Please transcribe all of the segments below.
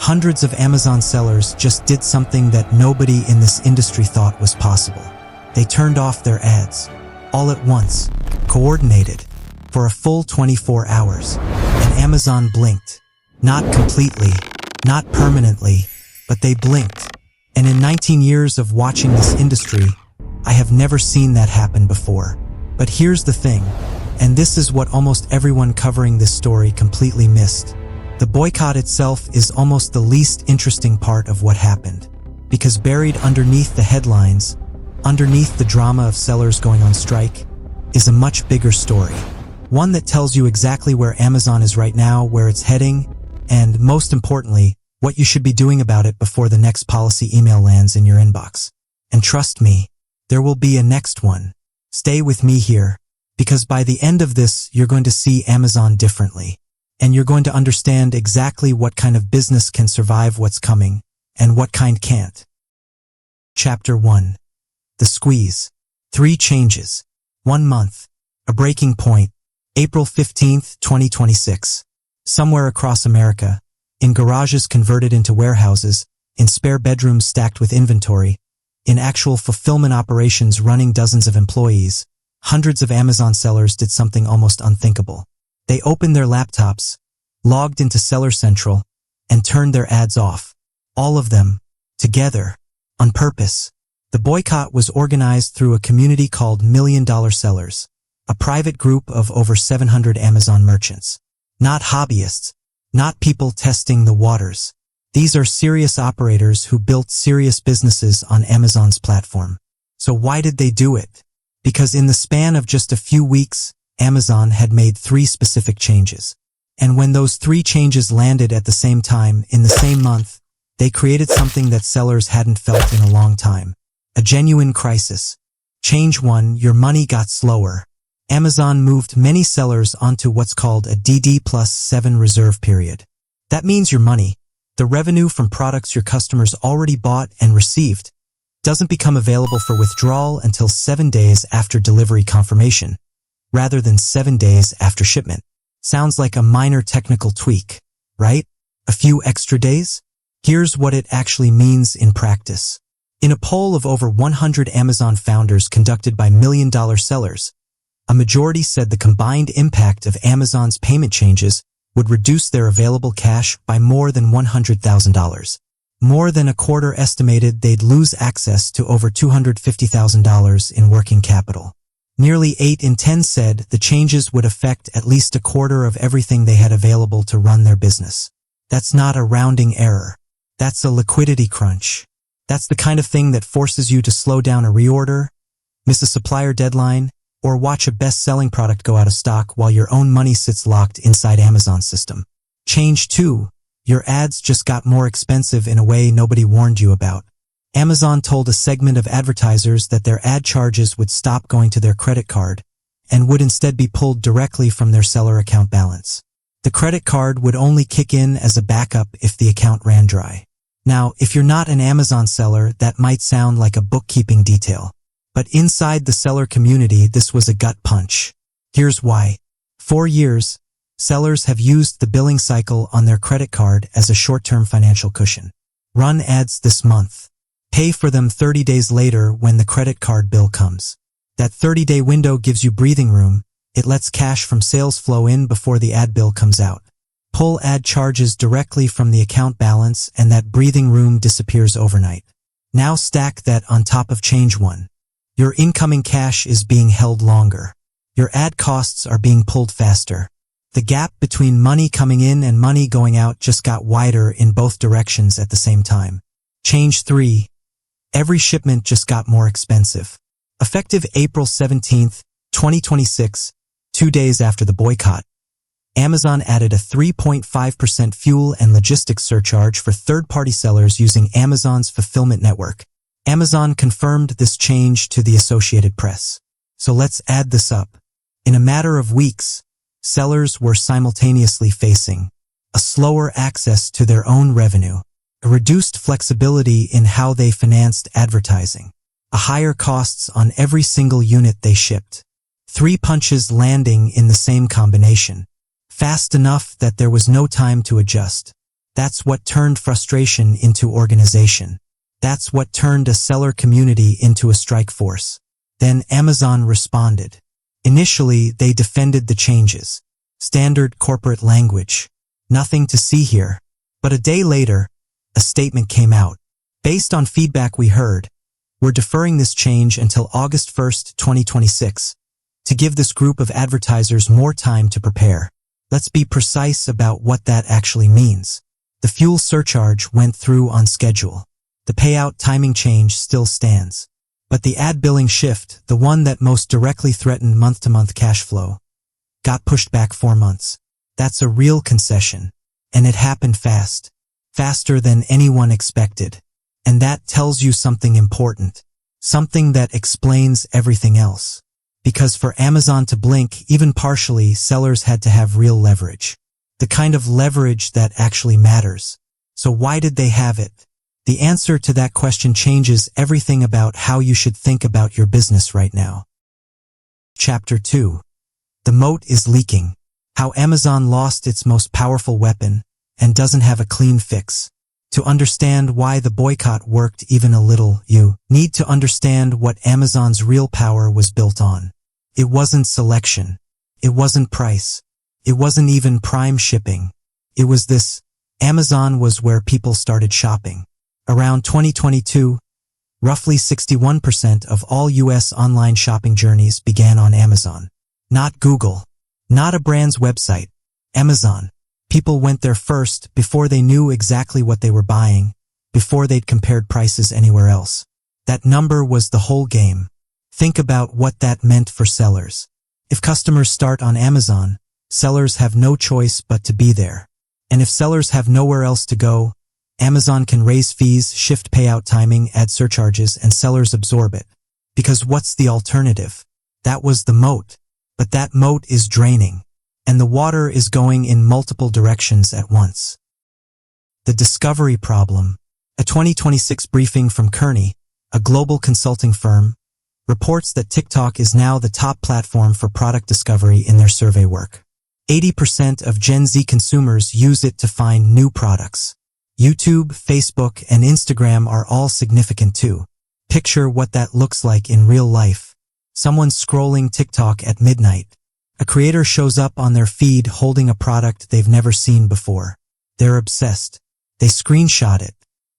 Hundreds of Amazon sellers just did something that nobody in this industry thought was possible. They turned off their ads, all at once, coordinated, for a full 24 hours. And Amazon blinked. Not completely, not permanently, but they blinked. And in 19 years of watching this industry, I have never seen that happen before. But here's the thing, and this is what almost everyone covering this story completely missed. The boycott itself is almost the least interesting part of what happened, because buried underneath the headlines, underneath the drama of sellers going on strike, is a much bigger story. One that tells you exactly where Amazon is right now, where it's heading, and most importantly, what you should be doing about it before the next policy email lands in your inbox. And trust me, there will be a next one. Stay with me here, because by the end of this, you're going to see Amazon differently. And you're going to understand exactly what kind of business can survive what's coming, and what kind can't. Chapter 1. The Squeeze. 3 changes. 1 month. A breaking point. April 15th, 2026. Somewhere across America, in garages converted into warehouses, in spare bedrooms stacked with inventory, in actual fulfillment operations running dozens of employees, hundreds of Amazon sellers did something almost unthinkable. They opened their laptops, logged into Seller Central, and turned their ads off. All of them, together, on purpose. The boycott was organized through a community called $1 Million Sellers, a private group of over 700 Amazon merchants. Not hobbyists, not people testing the waters. These are serious operators who built serious businesses on Amazon's platform. So why did they do it? Because in the span of just a few weeks, Amazon had made 3 specific changes. And when those 3 changes landed at the same time, in the same month, they created something that sellers hadn't felt in a long time. A genuine crisis. Change 1, your money got slower. Amazon moved many sellers onto what's called a DD+7 reserve period. That means your money, the revenue from products your customers already bought and received, doesn't become available for withdrawal until 7 days after delivery confirmation, rather than 7 days after shipment. Sounds like a minor technical tweak, right? A few extra days? Here's what it actually means in practice. In a poll of over 100 Amazon founders conducted by $1 Million Sellers, a majority said the combined impact of Amazon's payment changes would reduce their available cash by more than $100,000. More than a quarter estimated they'd lose access to over $250,000 in working capital. Nearly 8 in 10 said the changes would affect at least a quarter of everything they had available to run their business. That's not a rounding error. That's a liquidity crunch. That's the kind of thing that forces you to slow down a reorder, miss a supplier deadline, or watch a best-selling product go out of stock while your own money sits locked inside Amazon's system. Change 2. Your ads just got more expensive in a way nobody warned you about. Amazon told a segment of advertisers that their ad charges would stop going to their credit card and would instead be pulled directly from their seller account balance. The credit card would only kick in as a backup if the account ran dry. Now, if you're not an Amazon seller, that might sound like a bookkeeping detail. But inside the seller community, this was a gut punch. Here's why. 4 years, sellers have used the billing cycle on their credit card as a short-term financial cushion. Run ads this month. Pay for them 30 days later when the credit card bill comes. That 30-day window gives you breathing room. It lets cash from sales flow in before the ad bill comes out. Pull ad charges directly from the account balance and that breathing room disappears overnight. Now stack that on top of change 1. Your incoming cash is being held longer. Your ad costs are being pulled faster. The gap between money coming in and money going out just got wider in both directions at the same time. Change 3. Every shipment just got more expensive. Effective April 17th, 2026, 2 days after the boycott, Amazon added a 3.5% fuel and logistics surcharge for third-party sellers using Amazon's fulfillment network. Amazon confirmed this change to the Associated Press. So let's add this up. In a matter of weeks, sellers were simultaneously facing a slower access to their own revenue, a reduced flexibility in how they financed advertising, a higher costs on every single unit they shipped. 3 punches landing in the same combination, fast enough that there was no time to adjust. That's what turned frustration into organization. That's what turned a seller community into a strike force. Then Amazon responded. Initially, they defended the changes. Standard corporate language. Nothing to see here. But a day later, a statement came out. Based on feedback we heard, we're deferring this change until August 1st, 2026, to give this group of advertisers more time to prepare. Let's be precise about what that actually means. The fuel surcharge went through on schedule. The payout timing change still stands. But the ad billing shift, the one that most directly threatened month-to-month cash flow, got pushed back 4 months. That's a real concession. And it happened fast. Faster than anyone expected. And that tells you something important. Something that explains everything else. Because for Amazon to blink, even partially, sellers had to have real leverage. The kind of leverage that actually matters. So why did they have it? The answer to that question changes everything about how you should think about your business right now. Chapter 2. The moat is leaking. How Amazon lost its most powerful weapon and doesn't have a clean fix. To understand why the boycott worked even a little, you need to understand what Amazon's real power was built on. It wasn't selection. It wasn't price. It wasn't even prime shipping. It was this. Amazon was where people started shopping. Around 2022, roughly 61% of all US online shopping journeys began on Amazon. Not Google. Not a brand's website. Amazon. People went there first before they knew exactly what they were buying, before they'd compared prices anywhere else. That number was the whole game. Think about what that meant for sellers. If customers start on Amazon, sellers have no choice but to be there. And if sellers have nowhere else to go, Amazon can raise fees, shift payout timing, add surcharges, and sellers absorb it. Because what's the alternative? That was the moat. But that moat is draining. And the water is going in multiple directions at once. The discovery problem. A 2026 briefing from Kearney, a global consulting firm, reports that TikTok is now the top platform for product discovery in their survey work. 80% of Gen Z consumers use it to find new products. YouTube, Facebook, and Instagram are all significant too. Picture what that looks like in real life. Someone scrolling TikTok at midnight. A creator shows up on their feed holding a product they've never seen before. They're obsessed. They screenshot it.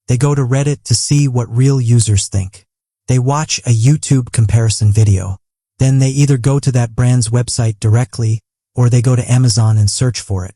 They go to Reddit to see what real users think. They watch a YouTube comparison video. Then they either go to that brand's website directly, or they go to Amazon and search for it.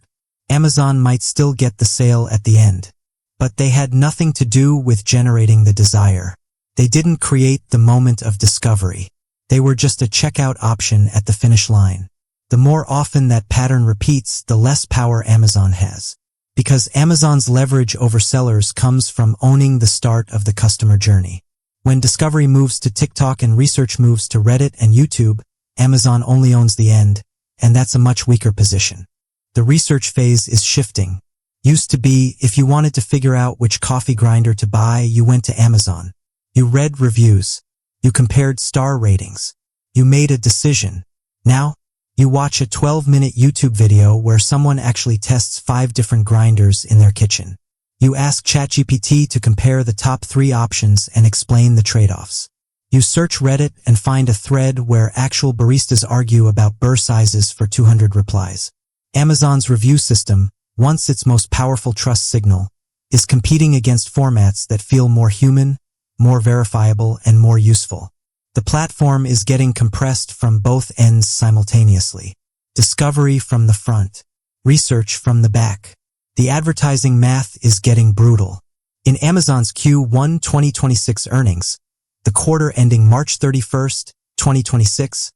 Amazon might still get the sale at the end. But they had nothing to do with generating the desire. They didn't create the moment of discovery. They were just a checkout option at the finish line. The more often that pattern repeats, the less power Amazon has. Because Amazon's leverage over sellers comes from owning the start of the customer journey. When discovery moves to TikTok and research moves to Reddit and YouTube, Amazon only owns the end, and that's a much weaker position. The research phase is shifting. Used to be, if you wanted to figure out which coffee grinder to buy, you went to Amazon. You read reviews. You compared star ratings. You made a decision. Now, you watch a 12-minute YouTube video where someone actually tests 5 different grinders in their kitchen. You ask ChatGPT to compare the top 3 options and explain the trade-offs. You search Reddit and find a thread where actual baristas argue about burr sizes for 200 replies. Amazon's review system, once its most powerful trust signal, is competing against formats that feel more human, more verifiable, and more useful. The platform is getting compressed from both ends simultaneously. Discovery from the front. Research from the back. The advertising math is getting brutal. In Amazon's Q1 2026 earnings, the quarter ending March 31st, 2026,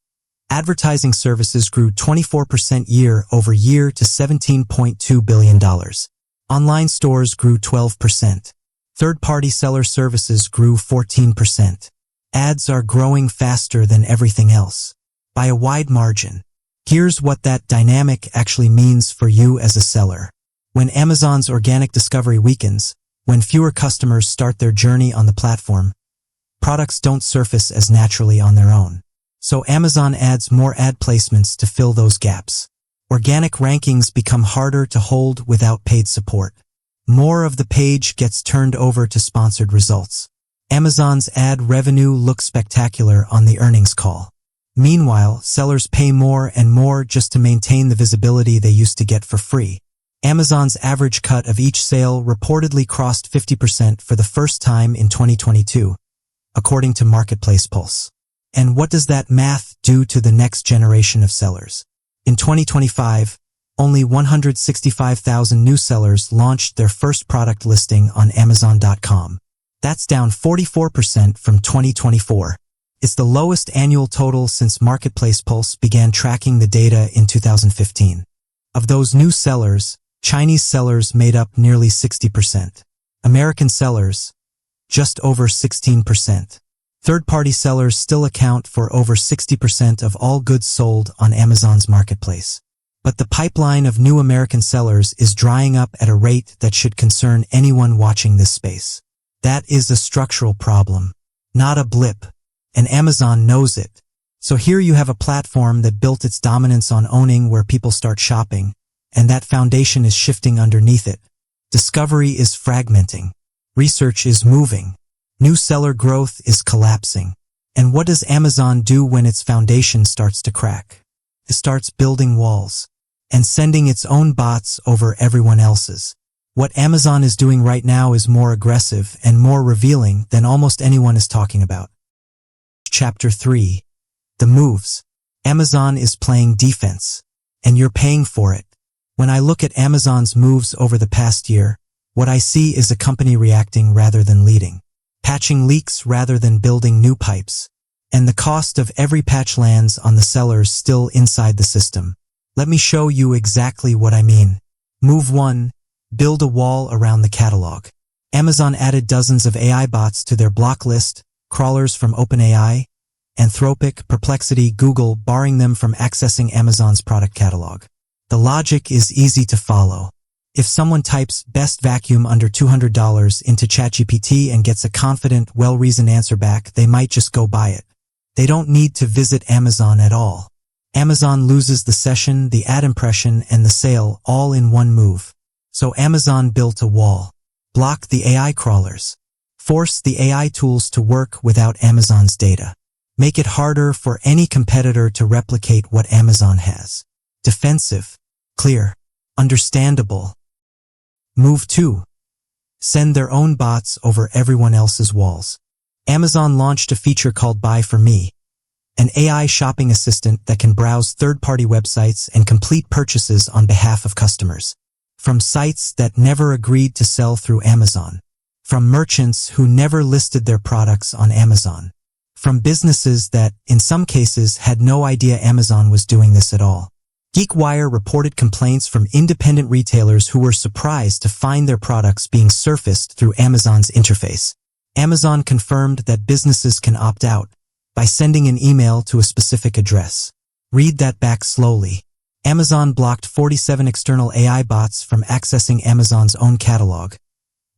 advertising services grew 24% year-over-year to $17.2 billion. Online stores grew 12%. Third-party seller services grew 14%. Ads are growing faster than everything else. By a wide margin. Here's what that dynamic actually means for you as a seller. When Amazon's organic discovery weakens, when fewer customers start their journey on the platform, products don't surface as naturally on their own. So Amazon adds more ad placements to fill those gaps. Organic rankings become harder to hold without paid support. More of the page gets turned over to sponsored results. Amazon's ad revenue looks spectacular on the earnings call. Meanwhile, sellers pay more and more just to maintain the visibility they used to get for free. Amazon's average cut of each sale reportedly crossed 50% for the first time in 2022, according to Marketplace Pulse. And what does that math do to the next generation of sellers? In 2025, only 165,000 new sellers launched their first product listing on Amazon.com. That's down 44% from 2024. It's the lowest annual total since Marketplace Pulse began tracking the data in 2015. Of those new sellers, Chinese sellers made up nearly 60%. American sellers, just over 16%. Third-party sellers still account for over 60% of all goods sold on Amazon's marketplace. But the pipeline of new American sellers is drying up at a rate that should concern anyone watching this space. That is a structural problem, not a blip, and Amazon knows it. So here you have a platform that built its dominance on owning where people start shopping, and that foundation is shifting underneath it. Discovery is fragmenting. Research is moving. New seller growth is collapsing. And what does Amazon do when its foundation starts to crack? It starts building walls and sending its own bots over everyone else's. What Amazon is doing right now is more aggressive and more revealing than almost anyone is talking about. Chapter 3. The moves. Amazon is playing defense, and you're paying for it. When I look at Amazon's moves over the past year, what I see is a company reacting rather than leading, patching leaks rather than building new pipes, and the cost of every patch lands on the sellers still inside the system. Let me show you exactly what I mean. Move 1. Build a wall around the catalog. Amazon added dozens of AI bots to their block list, crawlers from OpenAI, Anthropic, Perplexity, Google, barring them from accessing Amazon's product catalog. The logic is easy to follow. If someone types best vacuum under $200 into ChatGPT and gets a confident, well-reasoned answer back, they might just go buy it. They don't need to visit Amazon at all. Amazon loses the session, the ad impression, and the sale all in one move. So Amazon built a wall. Block the AI crawlers. Force the AI tools to work without Amazon's data. Make it harder for any competitor to replicate what Amazon has. Defensive. Clear. Understandable. Move 2. Send their own bots over everyone else's walls. Amazon launched a feature called Buy For Me, an AI shopping assistant that can browse third-party websites and complete purchases on behalf of customers. From sites that never agreed to sell through Amazon. From merchants who never listed their products on Amazon. From businesses that, in some cases, had no idea Amazon was doing this at all. GeekWire reported complaints from independent retailers who were surprised to find their products being surfaced through Amazon's interface. Amazon confirmed that businesses can opt out by sending an email to a specific address. Read that back slowly. Amazon blocked 47 external AI bots from accessing Amazon's own catalog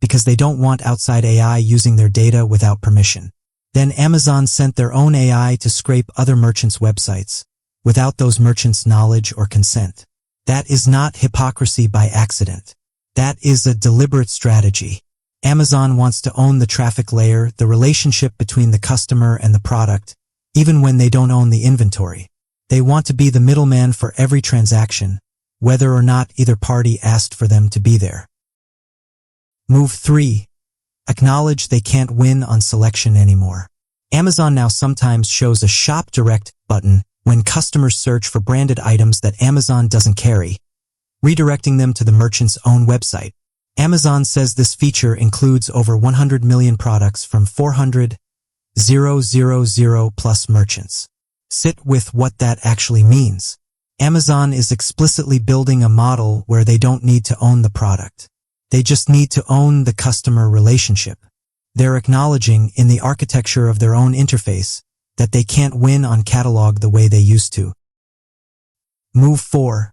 because they don't want outside AI using their data without permission. Then Amazon sent their own AI to scrape other merchants' websites without those merchants' knowledge or consent. That is not hypocrisy by accident. That is a deliberate strategy. Amazon wants to own the traffic layer, the relationship between the customer and the product, even when they don't own the inventory. They want to be the middleman for every transaction, whether or not either party asked for them to be there. Move 3. Acknowledge they can't win on selection anymore. Amazon now sometimes shows a Shop Direct button when customers search for branded items that Amazon doesn't carry, redirecting them to the merchant's own website. Amazon says this feature includes over 100 million products from 400,000 plus merchants. Sit with what that actually means. Amazon is explicitly building a model where they don't need to own the product. They just need to own the customer relationship. They're acknowledging in the architecture of their own interface that they can't win on catalog the way they used to. Move 4.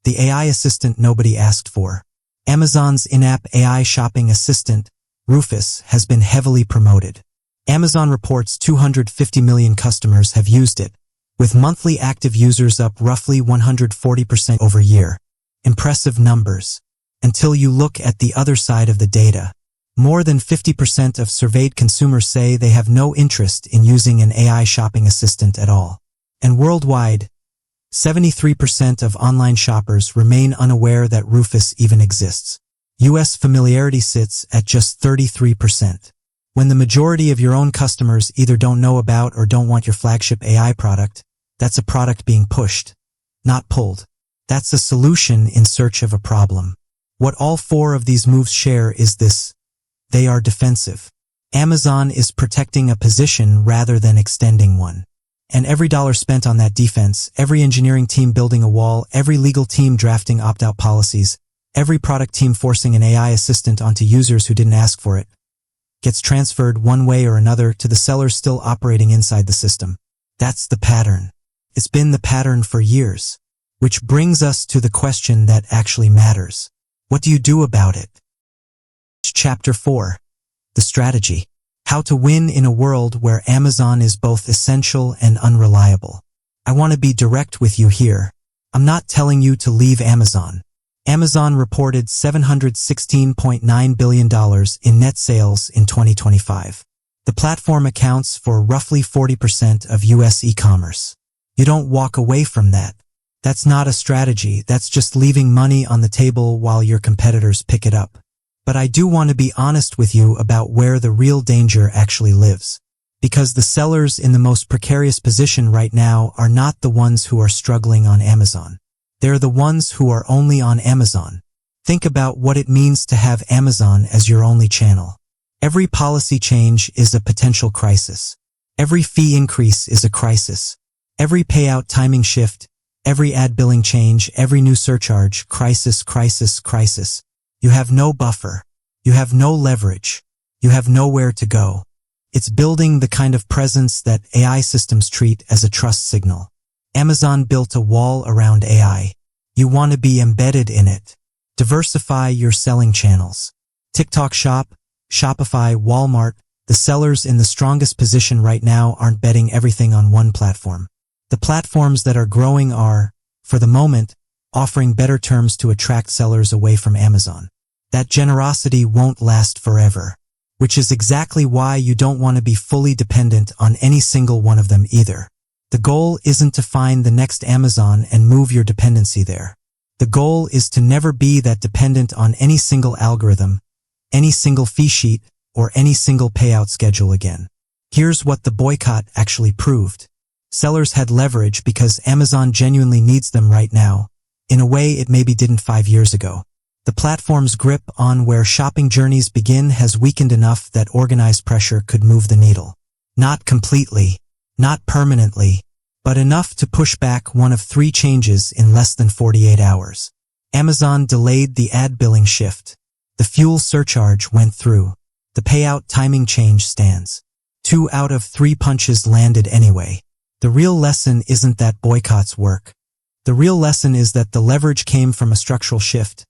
The AI assistant nobody asked for. Amazon's in-app AI shopping assistant, Rufus, has been heavily promoted. Amazon reports 250 million customers have used it, with monthly active users up roughly 140% over year. Impressive numbers. until you look at the other side of the data. More than 50% of surveyed consumers say they have no interest in using an AI shopping assistant at all. And worldwide, 73% of online shoppers remain unaware that Rufus even exists. US familiarity sits at just 33%. When the majority of your own customers either don't know about or don't want your flagship AI product, that's a product being pushed, not pulled. That's a solution in search of a problem. What all four of these moves share is this: they are defensive. Amazon is protecting a position rather than extending one. And every dollar spent on that defense, every engineering team building a wall, every legal team drafting opt-out policies, every product team forcing an AI assistant onto users who didn't ask for it, gets transferred one way or another to the sellers still operating inside the system. That's the pattern. It's been the pattern for years. Which brings us to the question that actually matters. What do you do about it? Chapter 4. The strategy. How to win in a world where Amazon is both essential and unreliable. I want to be direct with you here. I'm not telling you to leave Amazon. Amazon reported $716.9 billion in net sales in 2025. The platform accounts for roughly 40% of US e-commerce. You don't walk away from that. That's not a strategy, that's just leaving money on the table while your competitors pick it up. But I do want to be honest with you about where the real danger actually lives. Because the sellers in the most precarious position right now are not the ones who are struggling on Amazon. They're the ones who are only on Amazon. Think about what it means to have Amazon as your only channel. Every policy change is a potential crisis. Every fee increase is a crisis. Every payout timing shift, every ad billing change, every new surcharge, crisis, crisis, crisis. You have no buffer. You have no leverage. You have nowhere to go. It's building the kind of presence that AI systems treat as a trust signal. Amazon built a wall around AI. You want to be embedded in it. Diversify your selling channels. TikTok Shop, Shopify, Walmart, the sellers in the strongest position right now aren't betting everything on one platform. The platforms that are growing are, for the moment, offering better terms to attract sellers away from Amazon. That generosity won't last forever, which is exactly why you don't want to be fully dependent on any single one of them either. The goal isn't to find the next Amazon and move your dependency there. The goal is to never be that dependent on any single algorithm, any single fee sheet, or any single payout schedule again. Here's what the boycott actually proved. Sellers had leverage because Amazon genuinely needs them right now, in a way it maybe didn't 5 years ago. The platform's grip on where shopping journeys begin has weakened enough that organized pressure could move the needle. Not completely, not permanently, but enough to push back one of 3 changes in less than 48 hours. Amazon delayed the ad billing shift. The fuel surcharge went through. The payout timing change stands. 2 out of 3 punches landed anyway. The real lesson isn't that boycotts work. The real lesson is that the leverage came from a structural shift.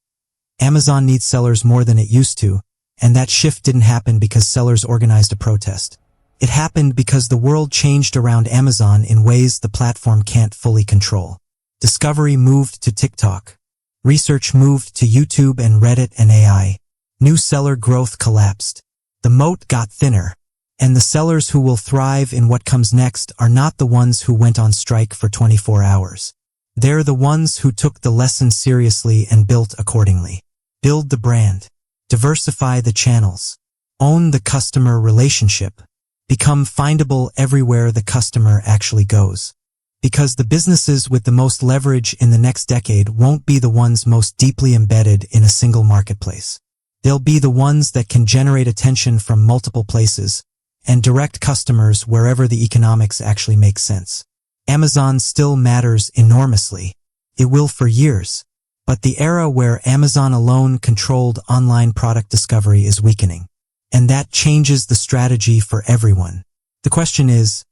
Amazon needs sellers more than it used to, and that shift didn't happen because sellers organized a protest. It happened because the world changed around Amazon in ways the platform can't fully control. Discovery moved to TikTok. Research moved to YouTube and Reddit and AI. New seller growth collapsed. The moat got thinner. And the sellers who will thrive in what comes next are not the ones who went on strike for 24 hours. They're the ones who took the lesson seriously and built accordingly. Build the brand. Diversify the channels. Own the customer relationship. Become findable everywhere the customer actually goes. Because the businesses with the most leverage in the next decade won't be the ones most deeply embedded in a single marketplace. They'll be the ones that can generate attention from multiple places and direct customers wherever the economics actually make sense. Amazon still matters enormously. It will for years. But the era where Amazon alone controlled online product discovery is weakening. And that changes the strategy for everyone. The question is,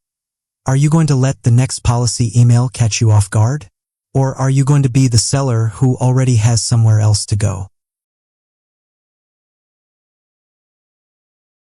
are you going to let the next policy email catch you off guard? Or are you going to be the seller who already has somewhere else to go?